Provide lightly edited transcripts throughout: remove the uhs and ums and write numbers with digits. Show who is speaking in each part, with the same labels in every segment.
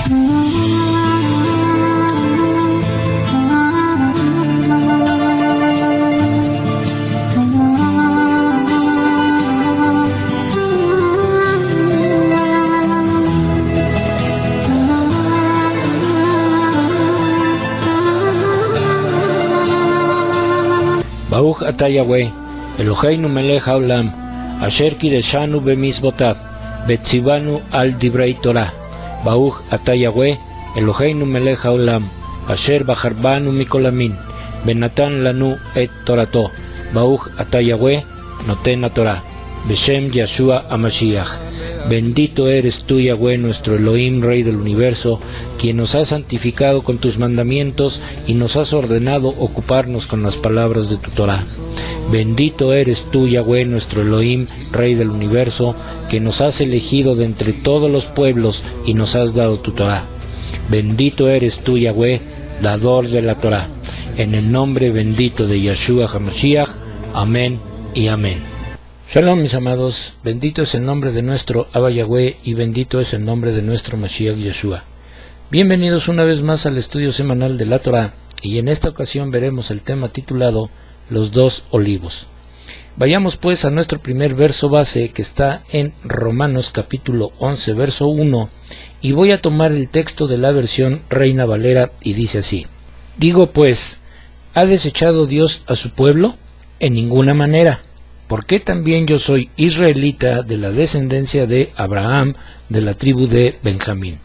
Speaker 1: Baruch atah Yahweh, Eloheinu melech haolam, asher kireshanu b'mitzvotav, v'tzivanu al divrei Torah. Baruch atah Yahweh, Eloheinu melech haolam, asher bacharbanu mikol amin, v'natan lanu et torato. Baruch atah Yahweh, noten Torah, Beshem Yeshua HaMashiach. Bendito eres tú, Yahweh, nuestro Elohim, Rey del Universo, quien nos has santificado con tus mandamientos y nos has ordenado ocuparnos con las palabras de tu Torah. Bendito eres tú, Yahweh, nuestro Elohim, Rey del Universo, que nos has elegido de entre todos los pueblos y nos has dado tu Torah. Bendito eres tú, Yahweh, dador de la Torah. En el nombre bendito de Yeshua HaMashiach. Amén y amén. Shalom, mis amados, bendito es el nombre de nuestro Abba Yahweh y bendito es el nombre de nuestro Mashiach Yeshua. Bienvenidos una vez más al estudio semanal de la Torah, y en esta ocasión veremos el tema titulado Los dos olivos. Vayamos pues a nuestro primer verso base, que está en Romanos capítulo 11 verso 1, y voy a tomar el texto de la versión Reina Valera y dice así: Digo pues, ¿ha desechado Dios a su pueblo? En ninguna manera. Porque también yo soy israelita de la descendencia de Abraham, de la tribu de Benjamín.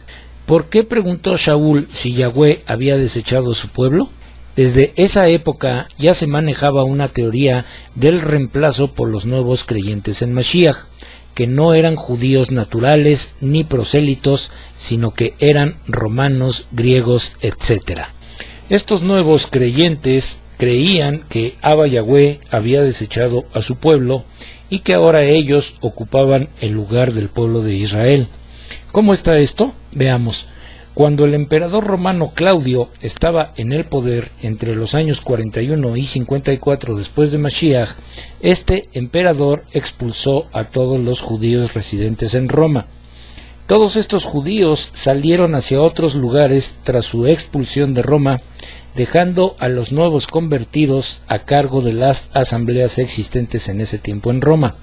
Speaker 1: ¿Por qué preguntó Shaul si Yahweh había desechado a su pueblo? Desde esa época ya se manejaba una teoría del reemplazo por los nuevos creyentes en Mashiach, que no eran judíos naturales ni prosélitos, sino que eran romanos, griegos, etc. Estos nuevos creyentes creían que Abba Yahweh había desechado a su pueblo y que ahora ellos ocupaban el lugar del pueblo de Israel. ¿Cómo está esto? Veamos. Cuando el emperador romano Claudio estaba en el poder entre los años 41 y 54 después de Mashiach, este emperador expulsó a todos los judíos residentes en Roma. Todos estos judíos salieron hacia otros lugares tras su expulsión de Roma, dejando a los nuevos convertidos a cargo de las asambleas existentes en ese tiempo en Roma.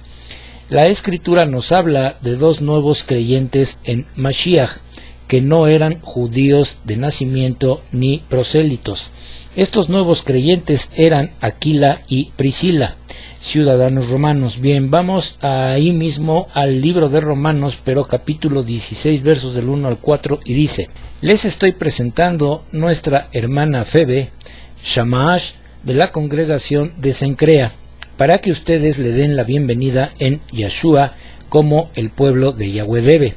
Speaker 1: La Escritura nos habla de dos nuevos creyentes en Mashiach, que no eran judíos de nacimiento ni prosélitos. Estos nuevos creyentes eran Aquila y Priscila, ciudadanos romanos. Bien, vamos ahí mismo al libro de Romanos, pero capítulo 16, versos del 1 al 4, y dice: Les estoy presentando nuestra hermana Febe, Shamaash, de la congregación de Cencrea, para que ustedes le den la bienvenida en Yeshua como el pueblo de Yahweh debe.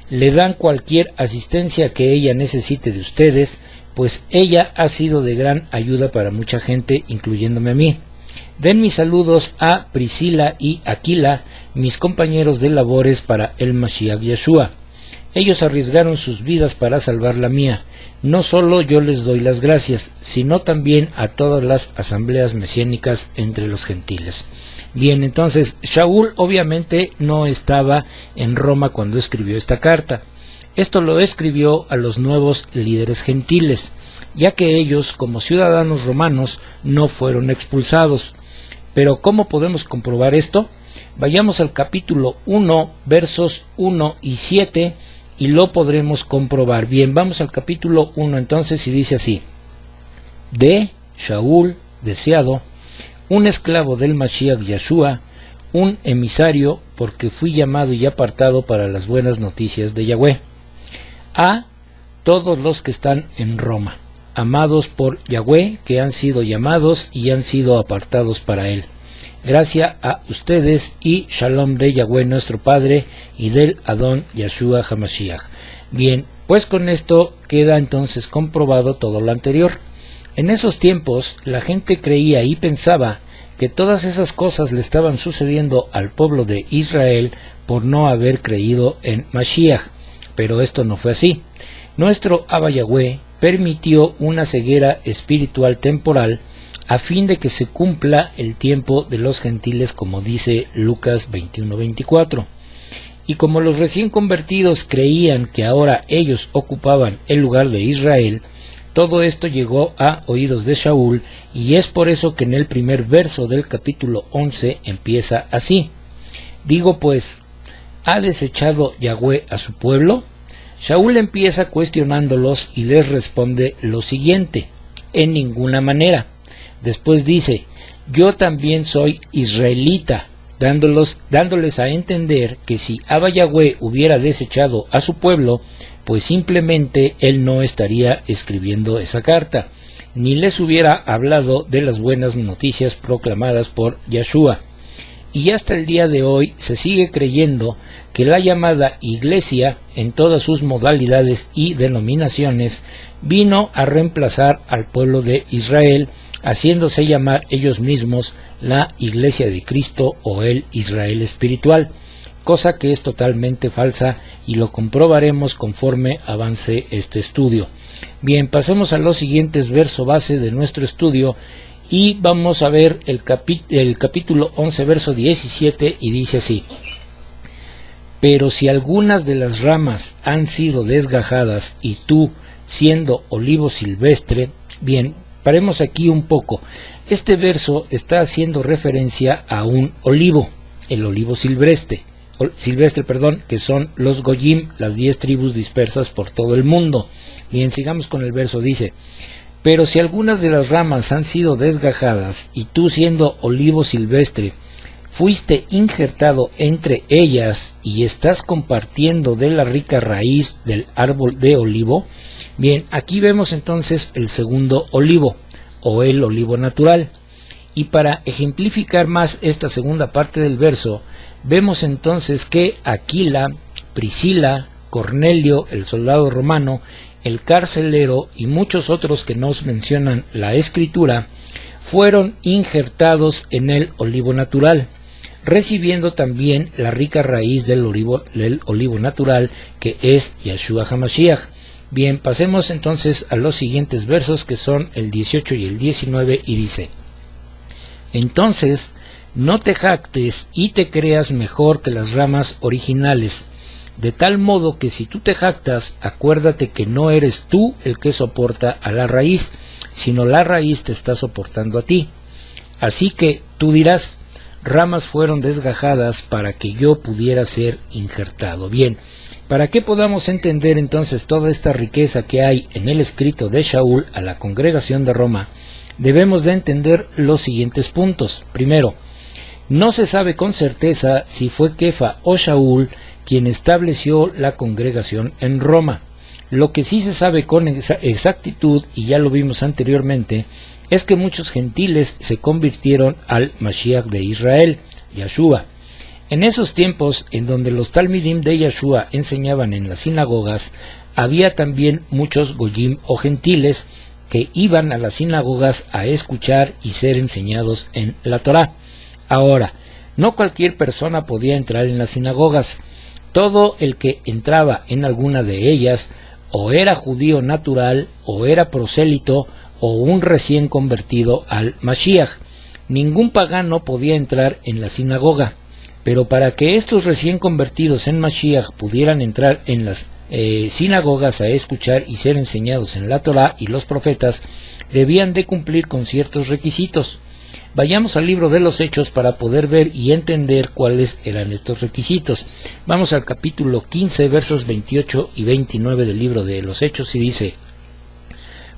Speaker 1: Le dan cualquier asistencia que ella necesite de ustedes, pues ella ha sido de gran ayuda para mucha gente, incluyéndome a mí. Den mis saludos a Priscila y Aquila, mis compañeros de labores para el Mashiach Yeshua. Ellos arriesgaron sus vidas para salvar la mía. No solo yo les doy las gracias, sino también a todas las asambleas mesiánicas entre los gentiles. Bien, entonces, Shaul obviamente no estaba en Roma cuando escribió esta carta. Esto lo escribió a los nuevos líderes gentiles, ya que ellos, como ciudadanos romanos, no fueron expulsados. Pero ¿cómo podemos comprobar esto? Vayamos al capítulo 1, versos 1 y 7, y lo podremos comprobar. Bien, vamos al capítulo 1 entonces, y dice así: De Shaul, deseado, un esclavo del Mashiach Yeshua, un emisario, porque fui llamado y apartado para las buenas noticias de Yahweh, a todos los que están en Roma, amados por Yahweh, que han sido llamados y han sido apartados para él. Gracia a ustedes y Shalom de Yahweh nuestro Padre y del Adón Yeshua HaMashiach. Bien, pues con esto queda entonces comprobado todo lo anterior. En esos tiempos la gente creía y pensaba que todas esas cosas le estaban sucediendo al pueblo de Israel por no haber creído en Mashiach, pero esto no fue así. Nuestro Abba Yahweh permitió una ceguera espiritual temporal a fin de que se cumpla el tiempo de los gentiles, como dice Lucas 21:24. Y como los recién convertidos creían que ahora ellos ocupaban el lugar de Israel, todo esto llegó a oídos de Shaul, y es por eso que en el primer verso del capítulo 11 empieza así. Digo pues, ¿ha desechado Yahweh a su pueblo? Shaul empieza cuestionándolos y les responde lo siguiente: en ninguna manera. Después dice: yo también soy israelita, dándoles a entender que si Abba Yahweh hubiera desechado a su pueblo, pues simplemente él no estaría escribiendo esa carta, ni les hubiera hablado de las buenas noticias proclamadas por Yahshua. Y hasta el día de hoy se sigue creyendo que la llamada Iglesia, en todas sus modalidades y denominaciones, vino a reemplazar al pueblo de Israel, haciéndose llamar ellos mismos la Iglesia de Cristo o el Israel espiritual, cosa que es totalmente falsa y lo comprobaremos conforme avance este estudio. Bien, pasemos a los siguientes versos base de nuestro estudio y vamos a ver el capítulo 11, verso 17, y dice así: pero si algunas de las ramas han sido desgajadas y tú, siendo olivo silvestre. Bien, paremos aquí un poco. Este verso está haciendo referencia a un olivo, el olivo silvestre, que son los Goyim, las 10 tribus dispersas por todo el mundo. Bien, sigamos con el verso. Dice: pero si algunas de las ramas han sido desgajadas y tú, siendo olivo silvestre, fuiste injertado entre ellas y estás compartiendo de la rica raíz del árbol de olivo. Bien, aquí vemos entonces el segundo olivo, o el olivo natural. Y para ejemplificar más esta segunda parte del verso, vemos entonces que Aquila, Priscila, Cornelio, el soldado romano, el carcelero y muchos otros que nos mencionan la Escritura, fueron injertados en el olivo natural, recibiendo también la rica raíz del olivo natural, que es Yahshua HaMashiach. Bien, pasemos entonces a los siguientes versos, que son el 18 y el 19, y dice: entonces no te jactes y te creas mejor que las ramas originales, de tal modo que si tú te jactas, acuérdate que no eres tú el que soporta a la raíz, sino la raíz te está soportando a ti. Así que tú dirás: ramas fueron desgajadas para que yo pudiera ser injertado. Bien, para que podamos entender entonces toda esta riqueza que hay en el escrito de Shaul a la congregación de Roma, debemos de entender los siguientes puntos. Primero, no se sabe con certeza si fue Kefa o Shaul quien estableció la congregación en Roma. Lo que sí se sabe con exactitud, y ya lo vimos anteriormente, es que muchos gentiles se convirtieron al Mashiach de Israel, Yahshua. En esos tiempos, en donde los talmidim de Yahshua enseñaban en las sinagogas, había también muchos goyim o gentiles que iban a las sinagogas a escuchar y ser enseñados en la Torá. Ahora, no cualquier persona podía entrar en las sinagogas. Todo el que entraba en alguna de ellas o era judío natural, o era prosélito, o un recién convertido al Mashiach. Ningún pagano podía entrar en la sinagoga, pero para que estos recién convertidos en Mashiach pudieran entrar en las sinagogas a escuchar y ser enseñados en la Torá y los profetas, debían de cumplir con ciertos requisitos. Vayamos al libro de los Hechos para poder ver y entender cuáles eran estos requisitos. Vamos al capítulo 15, versos 28 y 29 del libro de los Hechos, y dice: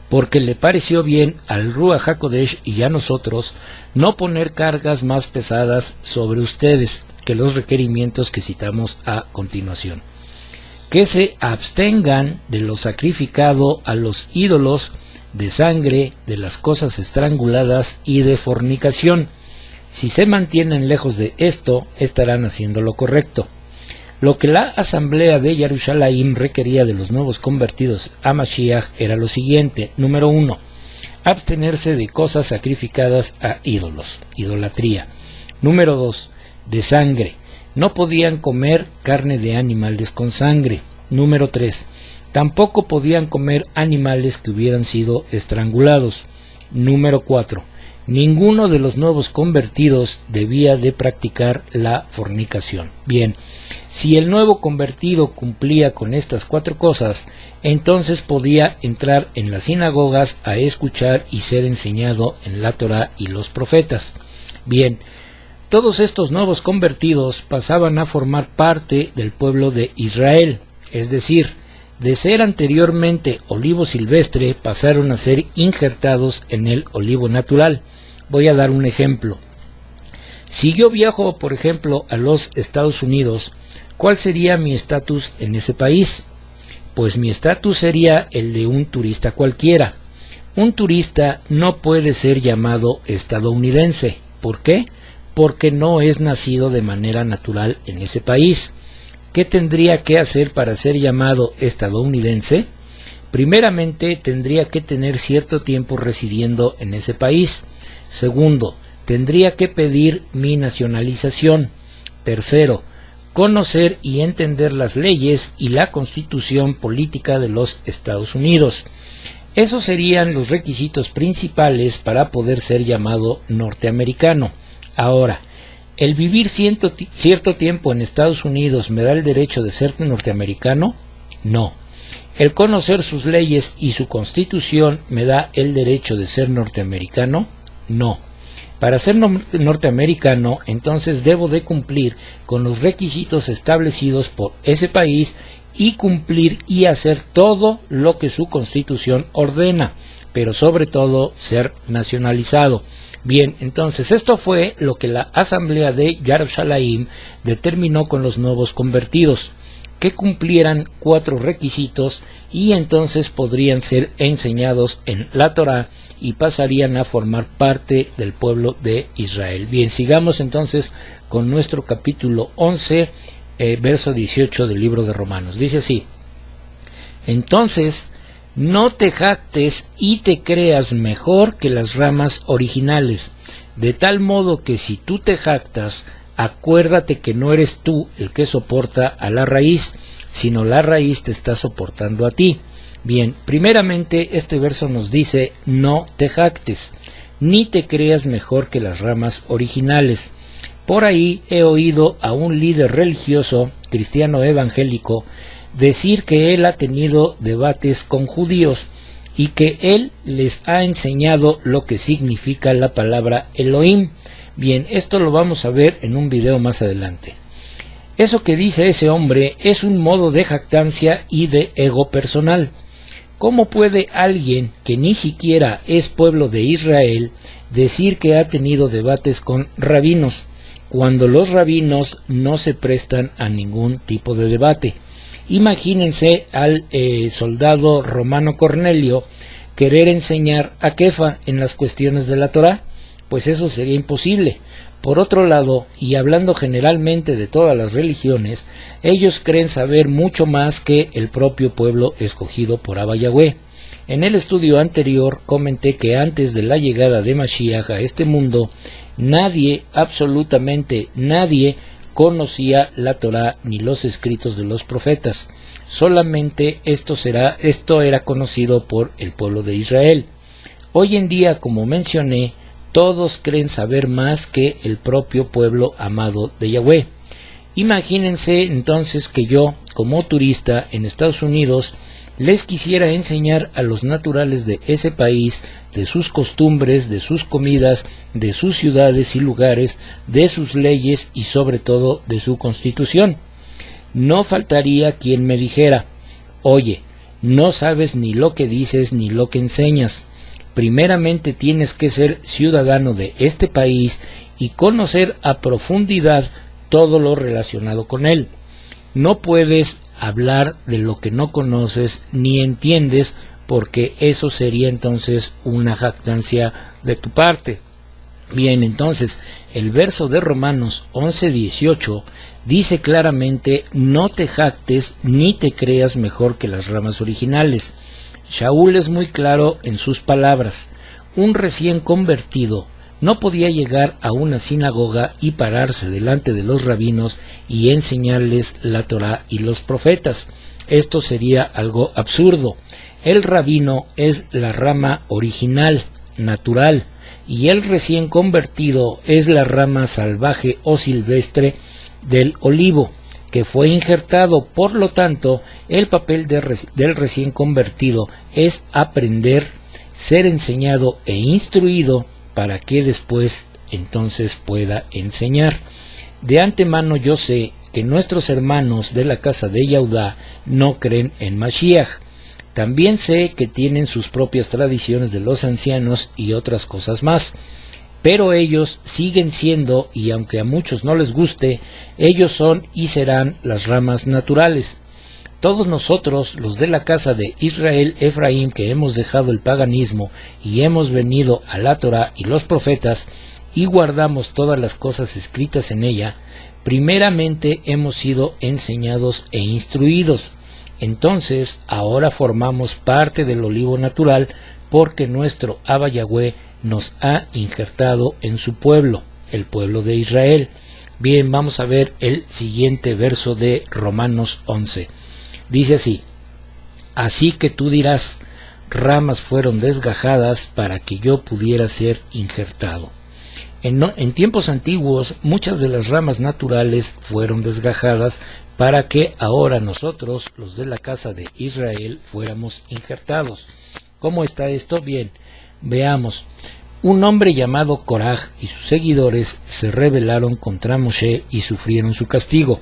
Speaker 1: porque le pareció bien al Ruach HaKodesh y a nosotros no poner cargas más pesadas sobre ustedes que los requerimientos que citamos a continuación. Que se abstengan de lo sacrificado a los ídolos, de sangre, de las cosas estranguladas y de fornicación. Si se mantienen lejos de esto, estarán haciendo lo correcto. Lo que la asamblea de Jerusalén requería de los nuevos convertidos a Mashiach era lo siguiente. Número 1. Abstenerse de cosas sacrificadas a ídolos, idolatría. Número 2. De sangre. No podían comer carne de animales con sangre. Número 3. Tampoco podían comer animales que hubieran sido estrangulados. Número 4. Ninguno de los nuevos convertidos debía de practicar la fornicación. Bien, si el nuevo convertido cumplía con estas 4 cosas, entonces podía entrar en las sinagogas a escuchar y ser enseñado en la Torá y los profetas. Bien, todos estos nuevos convertidos pasaban a formar parte del pueblo de Israel, es decir, de ser anteriormente olivo silvestre pasaron a ser injertados en el olivo natural. Voy a dar un ejemplo. Si yo viajo, por ejemplo, a los Estados Unidos, ¿cuál sería mi estatus en ese país? Pues mi estatus sería el de un turista cualquiera. Un turista no puede ser llamado estadounidense. ¿Por qué? Porque no es nacido de manera natural en ese país. ¿Qué tendría que hacer para ser llamado estadounidense? Primeramente, tendría que tener cierto tiempo residiendo en ese país. Segundo, tendría que pedir mi nacionalización. Tercero, conocer y entender las leyes y la constitución política de los Estados Unidos. Esos serían los requisitos principales para poder ser llamado norteamericano. Ahora, ¿el vivir cierto tiempo en Estados Unidos me da el derecho de ser norteamericano? No. ¿El conocer sus leyes y su constitución me da el derecho de ser norteamericano? No. Para ser norteamericano, entonces debo de cumplir con los requisitos establecidos por ese país y cumplir y hacer todo lo que su constitución ordena, pero sobre todo ser nacionalizado. Bien, entonces esto fue lo que la asamblea de Yerushalayim determinó con los nuevos convertidos, que cumplieran 4 requisitos y entonces podrían ser enseñados en la Torá y pasarían a formar parte del pueblo de Israel. Bien, sigamos entonces con nuestro capítulo 11, verso 18 del libro de Romanos. Dice así: entonces, no te jactes y te creas mejor que las ramas originales, de tal modo que si tú te jactas, acuérdate que no eres tú el que soporta a la raíz, sino la raíz te está soportando a ti. Bien, primeramente este verso nos dice: no te jactes, ni te creas mejor que las ramas originales. Por ahí he oído a un líder religioso cristiano evangélico decir que él ha tenido debates con judíos y que él les ha enseñado lo que significa la palabra Elohim. Bien, esto lo vamos a ver en un video más adelante. Eso que dice ese hombre es un modo de jactancia y de ego personal. ¿Cómo puede alguien que ni siquiera es pueblo de Israel decir que ha tenido debates con rabinos, cuando los rabinos no se prestan a ningún tipo de debate? Imagínense al soldado romano Cornelio querer enseñar a Kefa en las cuestiones de la Torá, pues eso sería imposible. Por otro lado, y hablando generalmente de todas las religiones, ellos creen saber mucho más que el propio pueblo escogido por Abba Yahweh. En el estudio anterior comenté que antes de la llegada de Mashiach a este mundo, nadie, absolutamente nadie, conocía la Torá ni los escritos de los profetas. Solamente esto era conocido por el pueblo de Israel. Hoy en día, como mencioné, todos creen saber más que el propio pueblo amado de Yahweh. Imagínense entonces que yo, como turista en Estados Unidos, les quisiera enseñar a los naturales de ese país de sus costumbres, de sus comidas, de sus ciudades y lugares, de sus leyes y sobre todo de su constitución. No faltaría quien me dijera: oye, no sabes ni lo que dices ni lo que enseñas. Primeramente tienes que ser ciudadano de este país y conocer a profundidad todo lo relacionado con él. No puedes hablar de lo que no conoces ni entiendes, porque eso sería entonces una jactancia de tu parte. Bien, entonces el verso de Romanos 11:18 dice claramente: no te jactes ni te creas mejor que las ramas originales. Shaul es muy claro en sus palabras. Un recién convertido no podía llegar a una sinagoga y pararse delante de los rabinos y enseñarles la Torá y los profetas. Esto sería algo absurdo. El rabino es la rama original, natural, y el recién convertido es la rama salvaje o silvestre del olivo, que fue injertado. Por lo tanto, el papel del recién convertido es aprender, ser enseñado e instruido para que después entonces pueda enseñar. De antemano yo sé que nuestros hermanos de la casa de Yehudá no creen en Mashiach. También sé que tienen sus propias tradiciones de los ancianos y otras cosas más, pero ellos siguen siendo, y aunque a muchos no les guste, ellos son y serán las ramas naturales. Todos nosotros, los de la casa de Israel Efraín, que hemos dejado el paganismo y hemos venido a la Torá y los profetas, y guardamos todas las cosas escritas en ella, primeramente hemos sido enseñados e instruidos. Entonces, ahora formamos parte del olivo natural, porque nuestro Abba Yahweh nos ha injertado en su pueblo, el pueblo de Israel. Bien, vamos a ver el siguiente verso de Romanos 11. Dice así: así que tú dirás, ramas fueron desgajadas para que yo pudiera ser injertado. En tiempos antiguos, muchas de las ramas naturales fueron desgajadas para que ahora nosotros, los de la casa de Israel, fuéramos injertados. ¿Cómo está esto? Bien, veamos. Un hombre llamado Coraj y sus seguidores se rebelaron contra Moshe y sufrieron su castigo.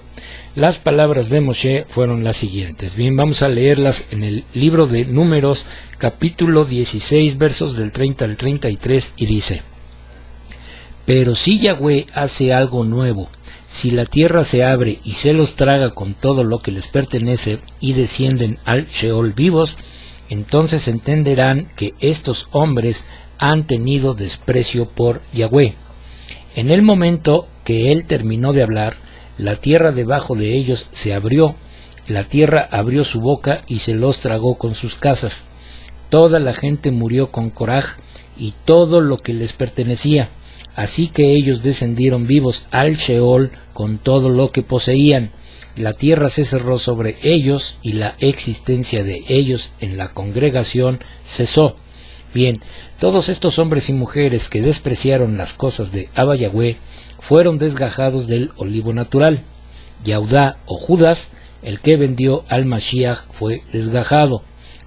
Speaker 1: Las palabras de Moshe fueron las siguientes. Bien, vamos a leerlas en el libro de Números, capítulo 16, versos del 30 al 33, y dice: pero si Yahweh hace algo nuevo, si la tierra se abre y se los traga con todo lo que les pertenece y descienden al Sheol vivos, entonces entenderán que estos hombres han tenido desprecio por Yahweh. En el momento que él terminó de hablar, la tierra debajo de ellos se abrió, la tierra abrió su boca y se los tragó con sus casas. Toda la gente murió con Coraj y todo lo que les pertenecía. Así que ellos descendieron vivos al Sheol con todo lo que poseían. La tierra se cerró sobre ellos y la existencia de ellos en la congregación cesó. Bien, todos estos hombres y mujeres que despreciaron las cosas de Abba Yahweh fueron desgajados del olivo natural. Yehudá o Judas, el que vendió al Mashiach, fue desgajado.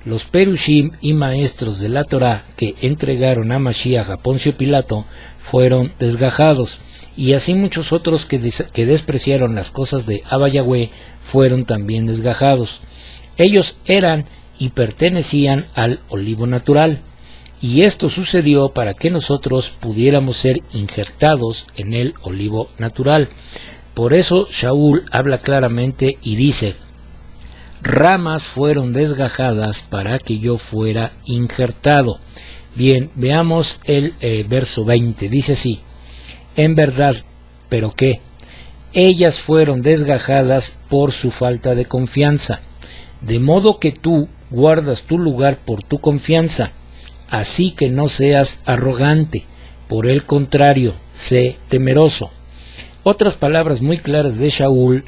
Speaker 1: Los perushim y maestros de la Torá que entregaron a Mashiach a Poncio Pilato fueron desgajados, y así muchos otros que despreciaron las cosas de Abba Yahweh fueron también desgajados. Ellos eran y pertenecían al olivo natural, y esto sucedió para que nosotros pudiéramos ser injertados en el olivo natural. Por eso Shaul habla claramente y dice: ramas fueron desgajadas para que yo fuera injertado. Bien, veamos el verso 20, dice así: en verdad, ¿pero qué? Ellas fueron desgajadas por su falta de confianza, de modo que tú guardas tu lugar por tu confianza, así que no seas arrogante, por el contrario, sé temeroso. Otras palabras muy claras de Shaul,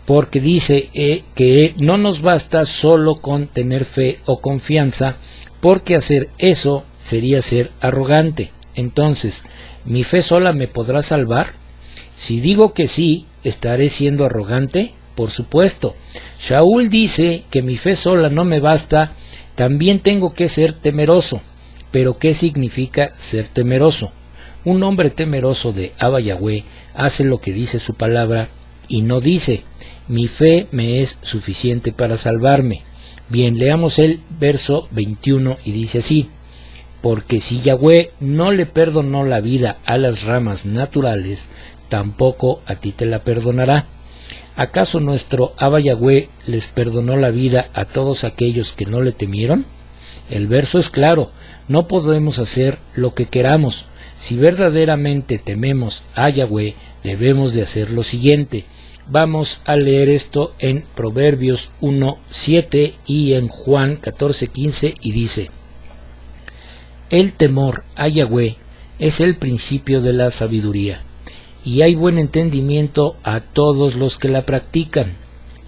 Speaker 1: porque dice que no nos basta solo con tener fe o confianza, porque hacer eso sería ser arrogante. Entonces, ¿mi fe sola me podrá salvar? Si digo que sí, ¿estaré siendo arrogante? Por supuesto. Shaul dice que mi fe sola no me basta, también tengo que ser temeroso. Pero ¿qué significa ser temeroso? Un hombre temeroso de Abba Yahweh hace lo que dice su palabra y no dice: mi fe me es suficiente para salvarme. Bien, leamos el verso 21 y dice así: porque si Yahweh no le perdonó la vida a las ramas naturales, tampoco a ti te la perdonará. ¿Acaso nuestro Abba Yahweh les perdonó la vida a todos aquellos que no le temieron? El verso es claro: no podemos hacer lo que queramos. Si verdaderamente tememos a Yahweh, debemos de hacer lo siguiente. Vamos a leer esto en Proverbios 1:7 y en Juan 14:15, y dice: el temor a Yahweh es el principio de la sabiduría, y hay buen entendimiento a todos los que la practican,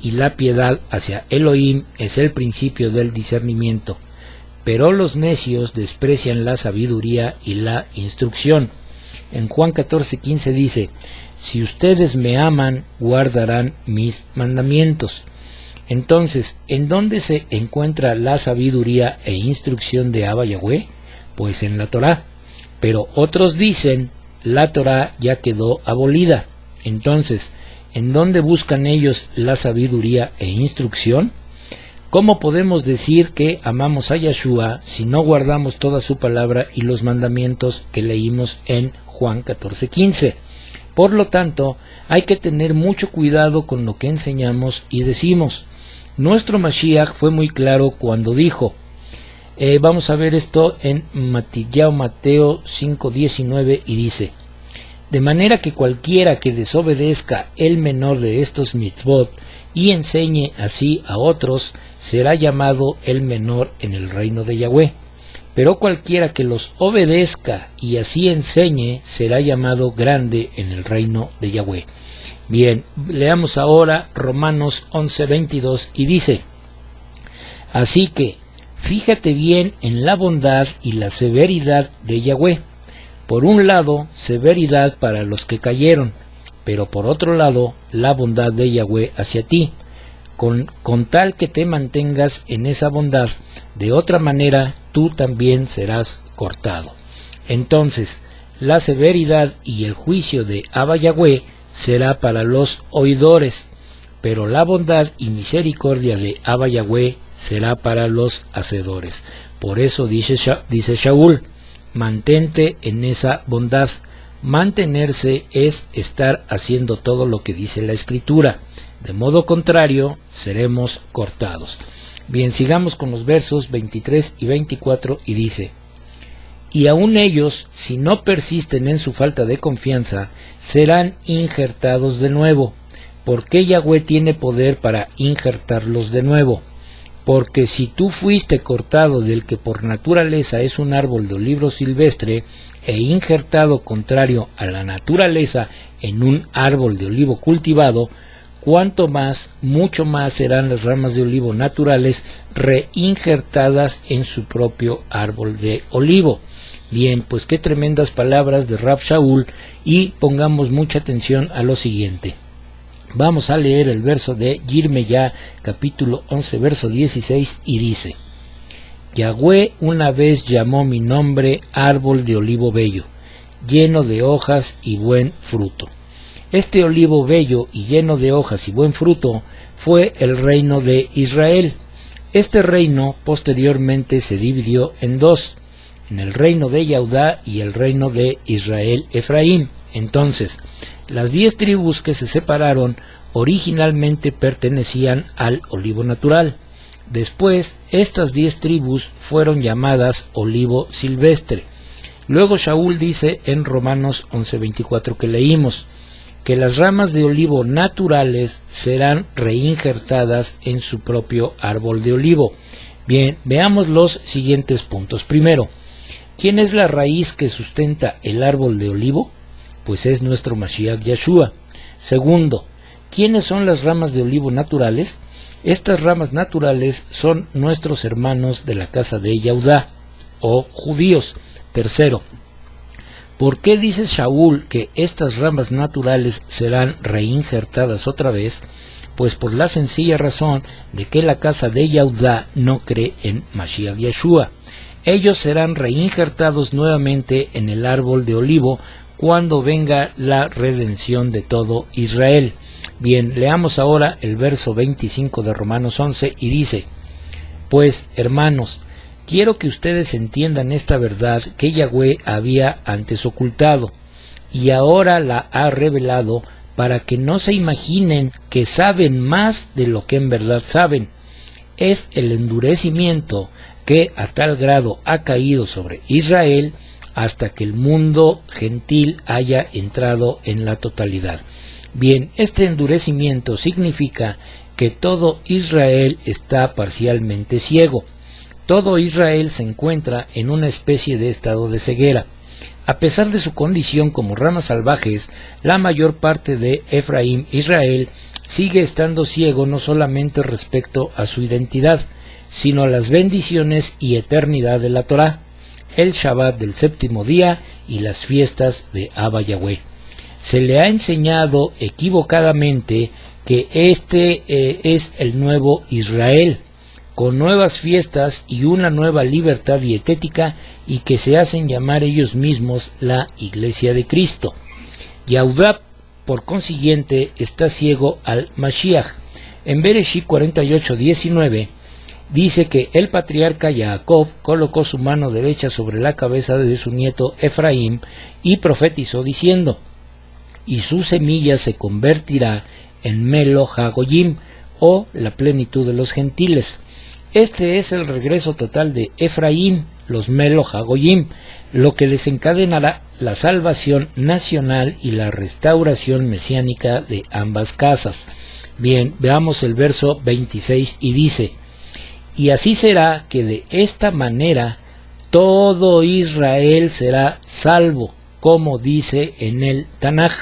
Speaker 1: y la piedad hacia Elohim es el principio del discernimiento. pero los necios desprecian la sabiduría y la instrucción. En Juan 14:15 dice, si ustedes me aman, guardarán mis mandamientos. Entonces, ¿en dónde se encuentra la sabiduría e instrucción de Abba Yahweh? Pues en la Torá. Pero otros dicen, la Torá ya quedó abolida. Entonces, ¿en dónde buscan ellos la sabiduría e instrucción? ¿Cómo podemos decir que amamos a Yahshua si no guardamos toda su palabra y los mandamientos que leímos en Juan 14:15? Por lo tanto, hay que tener mucho cuidado con lo que enseñamos y decimos. Nuestro Mashiach fue muy claro cuando dijo, vamos a ver esto en Mateo 5:19 y dice, de manera que cualquiera que desobedezca el menor de estos mitzvot y enseñe así a otros, será llamado el menor en el reino de Yahweh. Pero cualquiera que los obedezca y así enseñe, será llamado grande en el reino de Yahweh. Bien, leamos ahora Romanos 11:22 y dice, así que, fíjate bien en la bondad y la severidad de Yahweh. Por un lado, severidad para los que cayeron, pero por otro lado, la bondad de Yahweh hacia ti, con tal que te mantengas en esa bondad, de otra manera tú también serás cortado. Entonces, la severidad y el juicio de Abba Yahweh será para los oidores, pero la bondad y misericordia de Abba Yahweh será para los hacedores. Por eso dice Shaul, mantente en esa bondad. Mantenerse es estar haciendo todo lo que dice la Escritura. De modo contrario, seremos cortados. Bien, sigamos con los versos 23 y 24 y dice, y aun ellos, si no persisten en su falta de confianza, serán injertados de nuevo, porque Yahweh tiene poder para injertarlos de nuevo. Porque si tú fuiste cortado del que por naturaleza es un árbol de olivo silvestre, e injertado contrario a la naturaleza en un árbol de olivo cultivado, cuanto más, mucho más serán las ramas de olivo naturales reinjertadas en su propio árbol de olivo. Bien, pues qué tremendas palabras de Rab Shaul, y pongamos mucha atención a lo siguiente. Vamos a leer el verso de Yirmeyá, capítulo 11, verso 16, y dice, Yahweh una vez llamó mi nombre árbol de olivo bello, lleno de hojas y buen fruto. Este olivo bello y lleno de hojas y buen fruto fue el reino de Israel. Este reino posteriormente se dividió en dos, en el reino de Yehudá y el reino de Israel Efraín. Entonces, las 10 tribus que se separaron originalmente pertenecían al olivo natural. Después, estas 10 tribus fueron llamadas olivo silvestre. Luego Shaul dice en Romanos 11:24 que leímos, que las ramas de olivo naturales serán reinjertadas en su propio árbol de olivo. Bien, veamos los siguientes puntos. Primero, ¿quién es la raíz que sustenta el árbol de olivo? Pues es nuestro Mashiach Yahshua. Segundo, ¿quiénes son las ramas de olivo naturales? Estas ramas naturales son nuestros hermanos de la casa de Yehudá, o judíos. Tercero, ¿por qué dice Shaul que estas ramas naturales serán reinjertadas otra vez? Pues por la sencilla razón de que la casa de Yehudá no cree en Mashiach Yahshua. Ellos serán reinjertados nuevamente en el árbol de olivo cuando venga la redención de todo Israel. Bien, leamos ahora el verso 25 de Romanos 11 y dice, pues, hermanos, quiero que ustedes entiendan esta verdad que Yahweh había antes ocultado, y ahora la ha revelado para que no se imaginen que saben más de lo que en verdad saben. Es el endurecimiento que a tal grado ha caído sobre Israel hasta que el mundo gentil haya entrado en la totalidad. Bien, este endurecimiento significa que todo Israel está parcialmente ciego. Todo Israel se encuentra en una especie de estado de ceguera. A pesar de su condición como ramas salvajes, la mayor parte de Efraín Israel sigue estando ciego no solamente respecto a su identidad, sino a las bendiciones y eternidad de la Torá, el Shabbat del séptimo día y las fiestas de Abba Yahweh. Se le ha enseñado equivocadamente que este es el nuevo Israel, con nuevas fiestas y una nueva libertad dietética, y que se hacen llamar ellos mismos la Iglesia de Cristo. Yahudá, por consiguiente, está ciego al Mashiach. En Bereshit 48:19 dice que el patriarca Jacob colocó su mano derecha sobre la cabeza de su nieto Efraín y profetizó diciendo: y su semilla se convertirá en Melo Hagoyim, o la plenitud de los gentiles. Este es el regreso total de Efraín, los Melo Hagoyim, lo que desencadenará la salvación nacional y la restauración mesiánica de ambas casas. Bien, veamos el verso 26 y dice: y así será que de esta manera todo Israel será salvo, como dice en el Tanaj.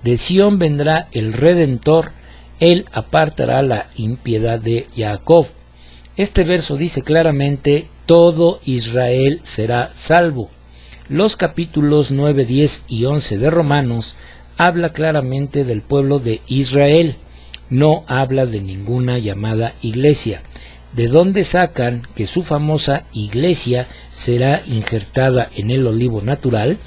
Speaker 1: De Sión vendrá el Redentor, él apartará la impiedad de Jacob. Este verso dice claramente: todo Israel será salvo. Los capítulos 9, 10 y 11 de Romanos habla claramente del pueblo de Israel, no habla de ninguna llamada iglesia. ¿De dónde sacan que su famosa iglesia será injertada en el olivo natural?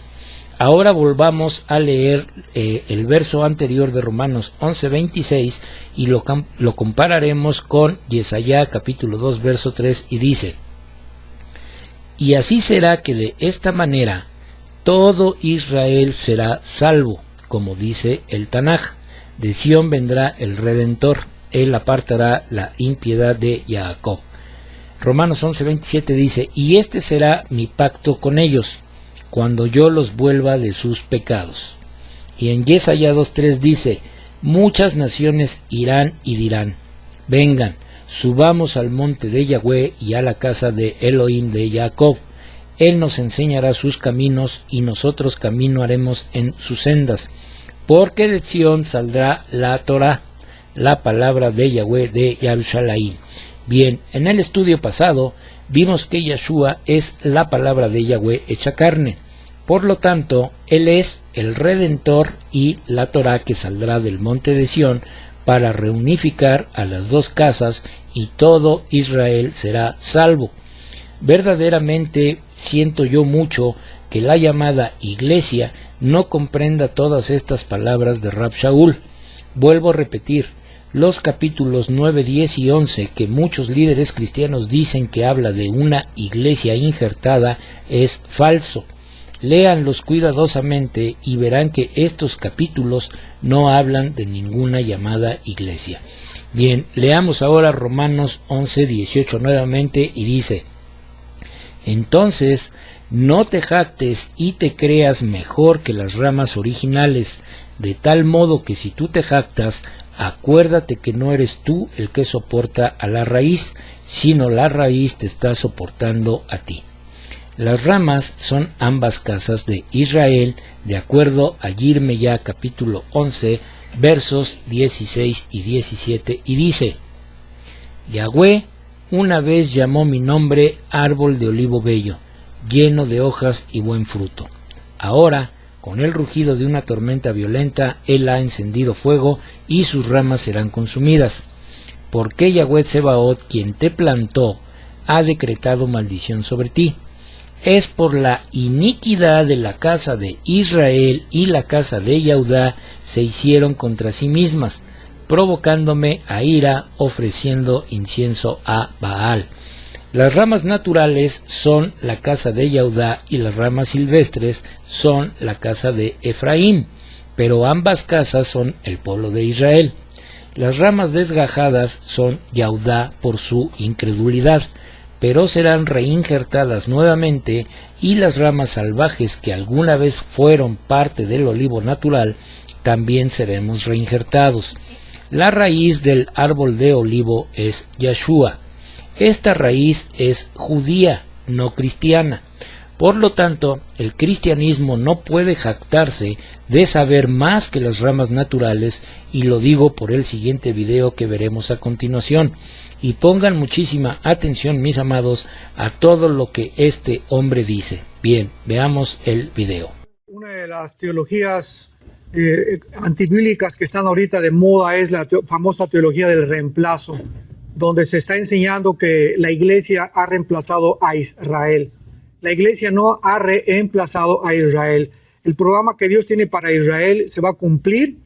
Speaker 1: Ahora volvamos a leer el verso anterior de Romanos 11:26 y lo compararemos con Yesayá capítulo 2 verso 3, y dice: y así será que de esta manera todo Israel será salvo, como dice el Tanaj. De Sión vendrá el Redentor, él apartará la impiedad de Jacob. Romanos 11:27 dice: y este será mi pacto con ellos, cuando yo los vuelva de sus pecados. Y en Yesayá 2:3 dice: muchas naciones irán y dirán: vengan, subamos al monte de Yahweh y a la casa de Elohim de Jacob. Él nos enseñará sus caminos y nosotros camino haremos en sus sendas. Porque de Sión saldrá la Torá, la palabra de Yahweh de Yerushalayim. Bien, en el estudio pasado vimos que Yeshua es la palabra de Yahweh hecha carne. Por lo tanto, Él es el Redentor y la Torá que saldrá del monte de Sión para reunificar a las dos casas, y todo Israel será salvo. Verdaderamente siento yo mucho que la llamada iglesia no comprenda todas estas palabras de Rab Shaul. Vuelvo a repetir, los capítulos 9, 10 y 11 que muchos líderes cristianos dicen que habla de una iglesia injertada es falso. Léanlos cuidadosamente y verán que estos capítulos no hablan de ninguna llamada iglesia. Bien, leamos ahora Romanos 11, 18 nuevamente, y dice: entonces no te jactes y te creas mejor que las ramas originales, de tal modo que si tú te jactas, acuérdate que no eres tú el que soporta a la raíz, sino la raíz te está soportando a ti. Las ramas son ambas casas de Israel, de acuerdo a Yirmeyá capítulo 11, versos 16 y 17, y dice: Yahweh una vez llamó mi nombre árbol de olivo bello, lleno de hojas y buen fruto. Ahora, con el rugido de una tormenta violenta, Él ha encendido fuego y sus ramas serán consumidas. Porque Yahweh Tsebaot, quien te plantó, ha decretado maldición sobre ti. Es por la iniquidad de la casa de Israel y la casa de Yahudá se hicieron contra sí mismas, provocándome a ira, ofreciendo incienso a Baal. Las ramas naturales son la casa de Yahudá y las ramas silvestres son la casa de Efraín, pero ambas casas son el pueblo de Israel. Las ramas desgajadas son Yahudá por su incredulidad, pero serán reinjertadas nuevamente, y las ramas salvajes que alguna vez fueron parte del olivo natural, también seremos reinjertados. La raíz del árbol de olivo es Yeshua. Esta raíz es judía, no cristiana. Por lo tanto, el cristianismo no puede jactarse de saber más que las ramas naturales, y lo digo por el siguiente video que veremos a continuación. y pongan muchísima atención, mis amados, a todo lo que este hombre dice. Bien, veamos el video.
Speaker 2: Una de las teologías antibíblicas que están ahorita de moda es la famosa teología del reemplazo, donde se está enseñando que la iglesia ha reemplazado a Israel. La iglesia no ha reemplazado a Israel. El programa que Dios tiene para Israel se va a cumplir,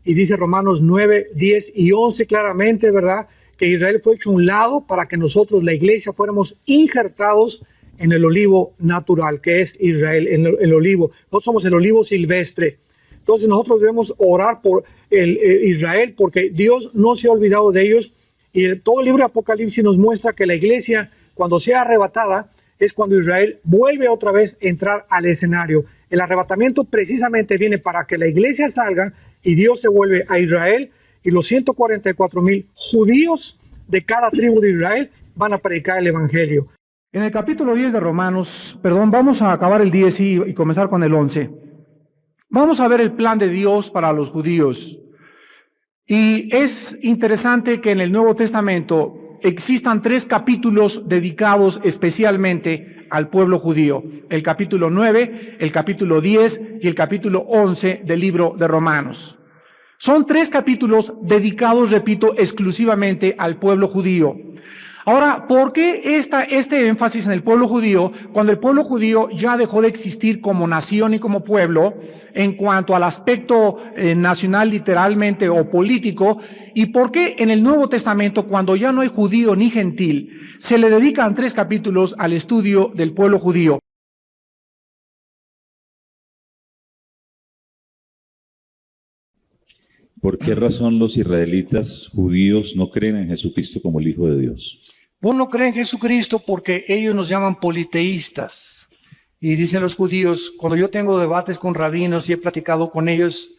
Speaker 2: y dice Romanos 9, 10 y 11 claramente, ¿verdad?, que Israel fue hecho a un lado para que nosotros, la iglesia, fuéramos injertados en el olivo natural, que es Israel, en el olivo. Nosotros somos el olivo silvestre. Entonces nosotros debemos orar por Israel, porque Dios no se ha olvidado de ellos. Y todo el libro de Apocalipsis nos muestra que la iglesia, cuando sea arrebatada, es cuando Israel vuelve otra vez a entrar al escenario. El arrebatamiento precisamente viene para que la iglesia salga y Dios se vuelve a Israel, y los 144,000 judíos de cada tribu de Israel van a predicar el evangelio.
Speaker 3: En el capítulo 10 de Romanos, vamos a acabar el 10 y comenzar con el 11. Vamos a ver el plan de Dios para los judíos. Y es interesante que en el Nuevo Testamento existan 3 capítulos dedicados especialmente al pueblo judío. El capítulo 9, el capítulo 10 y el capítulo 11 del libro de Romanos. Son 3 capítulos dedicados, repito, exclusivamente al pueblo judío. Ahora, ¿por qué este énfasis en el pueblo judío cuando el pueblo judío ya dejó de existir como nación y como pueblo en cuanto al aspecto nacional literalmente o político? ¿Y por qué en el Nuevo Testamento, cuando ya no hay judío ni gentil, se le dedican 3 capítulos al estudio del pueblo judío?
Speaker 4: ¿Por qué razón los israelitas judíos no creen en Jesucristo como el Hijo de Dios?
Speaker 5: Uno cree en Jesucristo porque ellos nos llaman politeístas. Y dicen los judíos, cuando yo tengo debates con rabinos y he platicado con ellos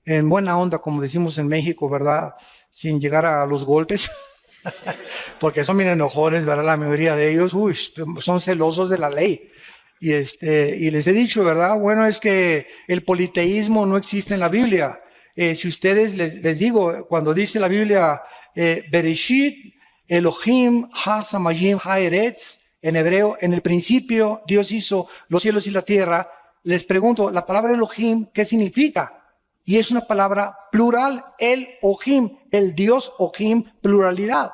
Speaker 5: en buena onda, como decimos en México, ¿verdad? Sin llegar a los golpes, porque son bien enojones, ¿verdad? La mayoría de ellos, son celosos de la ley. Y les he dicho, ¿verdad? Bueno, es que el politeísmo no existe en la Biblia. Si ustedes les digo, cuando dice la Biblia, Bereshit, Elohim, Ha-Samayim, Ha-Eretz, en hebreo, en el principio Dios hizo los cielos y la tierra, les pregunto, la palabra Elohim, ¿qué significa? Y es una palabra plural, el Ohim, el Dios Ohim, pluralidad.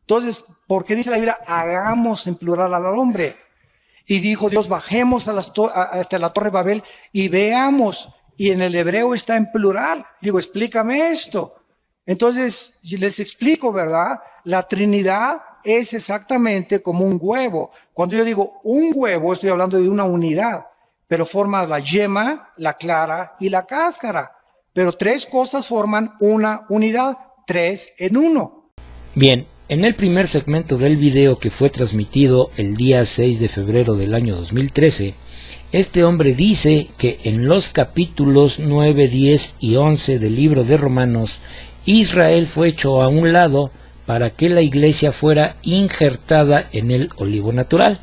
Speaker 5: Entonces, ¿por qué dice la Biblia, hagamos en plural al hombre? Y dijo Dios, bajemos hasta la torre de Babel y veamos. Y en el hebreo está en plural. Digo, explícame esto. Entonces, les explico, ¿verdad? La Trinidad es exactamente como un huevo. Cuando yo digo un huevo, estoy hablando de una unidad, pero forma la yema, la clara y la cáscara. Pero 3 cosas forman una unidad, 3 en 1.
Speaker 1: Bien, en el primer segmento del video que fue transmitido el día 6 de febrero del año 2013, este hombre dice que en los capítulos 9, 10 y 11 del libro de Romanos, Israel fue hecho a un lado para que la iglesia fuera injertada en el olivo natural.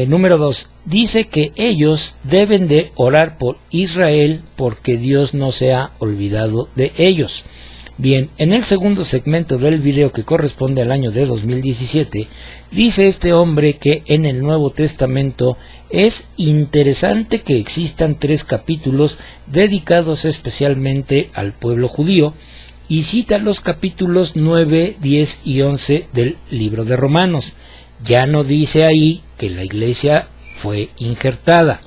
Speaker 1: Número 2, dice que ellos deben de orar por Israel porque Dios no se ha olvidado de ellos. Bien, en el segundo segmento del video, que corresponde al año de 2017, dice este hombre que en el Nuevo Testamento es interesante que existan 3 capítulos dedicados especialmente al pueblo judío, y cita los capítulos 9, 10 y 11 del libro de Romanos. Ya no dice ahí que la iglesia fue injertada.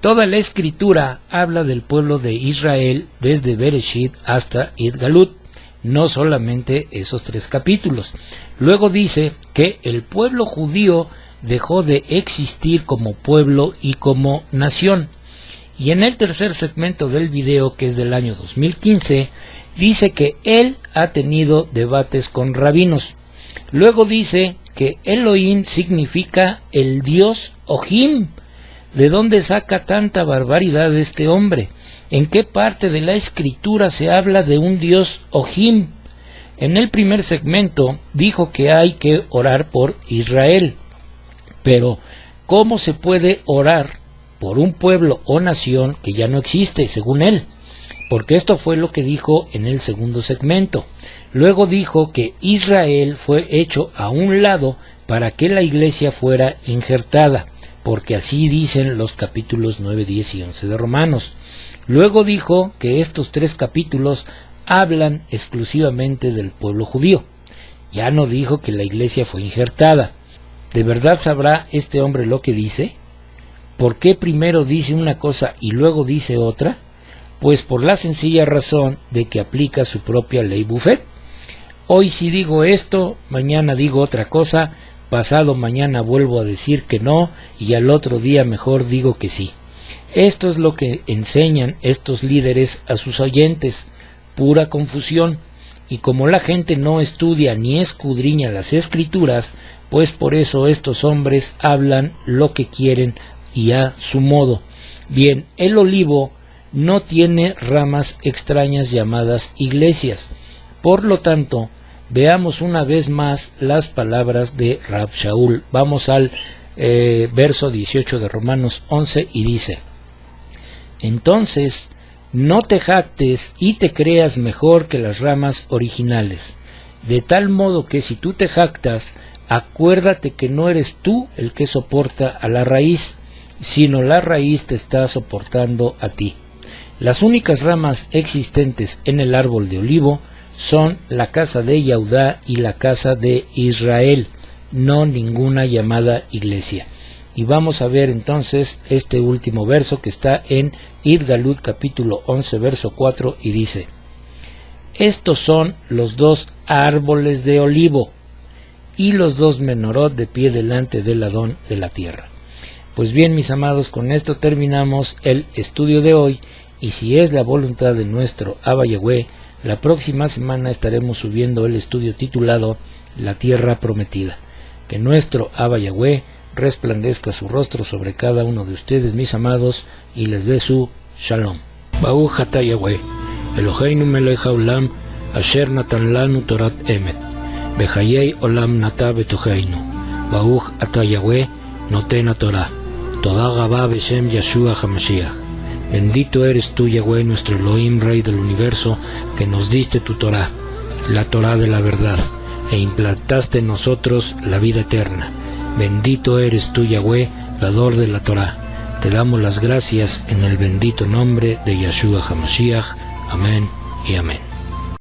Speaker 1: Toda la escritura habla del pueblo de Israel desde Bereshit hasta Idgalut, no solamente esos 3 capítulos. Luego dice que el pueblo judío dejó de existir como pueblo y como nación. Y en el tercer segmento del video, que es del año 2015, dice que él ha tenido debates con rabinos. Luego dice que Elohim significa el Dios Ohim. ¿De dónde saca tanta barbaridad este hombre? ¿En qué parte de la escritura se habla de un Dios Ohim? En el primer segmento dijo que hay que orar por Israel. Pero, ¿cómo se puede orar por un pueblo o nación que ya no existe, según él? porque esto fue lo que dijo en el segundo segmento. Luego dijo que Israel fue hecho a un lado para que la iglesia fuera injertada, porque así dicen los capítulos 9, 10 y 11 de Romanos. Luego dijo que estos 3 capítulos hablan exclusivamente del pueblo judío. Ya no dijo que la iglesia fue injertada. ¿De verdad sabrá este hombre lo que dice? ¿Por qué primero dice una cosa y luego dice otra? Pues por la sencilla razón de que aplica su propia ley Buffet. Hoy sí digo esto, mañana digo otra cosa, pasado mañana vuelvo a decir que no y al otro día mejor digo que sí. Esto es lo que enseñan estos líderes a sus oyentes, pura confusión. Y como la gente no estudia ni escudriña las escrituras, pues por eso estos hombres hablan lo que quieren y a su modo. Bien, el olivo no tiene ramas extrañas llamadas iglesias. Por lo tanto, veamos una vez más las palabras de Rab Shaul. Vamos al verso 18 de Romanos 11 y dice: entonces, no te jactes y te creas mejor que las ramas originales, de tal modo que si tú te jactas, acuérdate que no eres tú el que soporta a la raíz, sino la raíz te está soportando a ti. Las únicas ramas existentes en el árbol de olivo son la casa de Yahudá y la casa de Israel, no ninguna llamada iglesia. Y vamos a ver entonces este último verso que está en Idgalut capítulo 11 verso 4 y dice: estos son los 2 árboles de olivo y los 2 menorot de pie delante del Adón de la tierra. Pues bien, mis amados, con esto terminamos el estudio de hoy, y si es la voluntad de nuestro Abba Yahweh, la próxima semana estaremos subiendo el estudio titulado La Tierra Prometida. Que nuestro Abba Yahweh resplandezca su rostro sobre cada uno de ustedes, mis amados, y les dé su Shalom. Baruch atah Yahweh, Eloheinu melech haolam, asher natan lanu torat emet, bechayei olam nata betocheinu. Baruch atah Yahweh, noten haTorah. Toda Rabá beshem Yeshua HaMashiach. Bendito eres tú, Yahweh, nuestro Elohim, Rey del universo, que nos diste tu Torah, la Torah de la verdad, e implantaste en nosotros la vida eterna. Bendito eres tú, Yahweh, dador de la Torah. Te damos las gracias en el bendito nombre de Yeshua HaMashiach. Amén y amén.